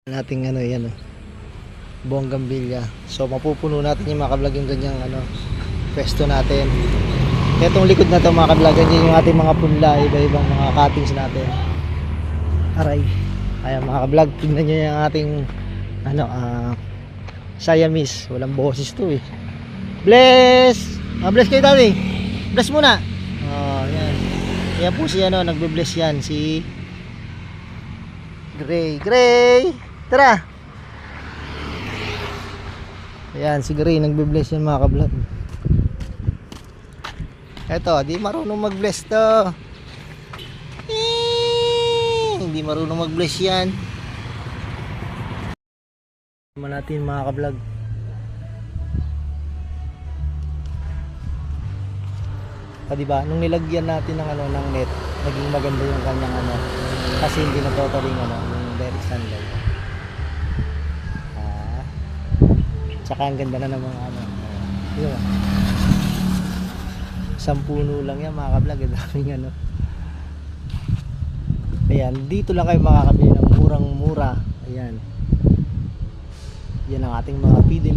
Nating ano yan oh, Bonggambilya. So mapupuno natin yung mga kablog yung ganyang pwesto natin. Itong likod na to mga kablog, yan yung ating mga punla, iba-ibang mga cuttings natin. Aray. Ayan mga kablog, tignan nyo yung ating Siamese. Walang boses to eh. Bless! Bless kayo tali. Bless muna. Oh, yan. Yan po si nagbe-bless yan si Gray. Gray! Tara. Ayan si Gray, nagbe-bless yan mga kablog. Eto, di marunong mag-bless to. Hindi marunong mag-bless yan. Naman natin mga kablog. Diba, nung nilagyan natin ng ng net, naging maganda yung kanyang kasi hindi na totally yung direct sunlight. Tsaka ang ganda na ng mga yun. Isang puno lang yan mga kablog, daming ayan, dito lang kayo makakabili ng murang mura. Ayan, yan ang ating mga feed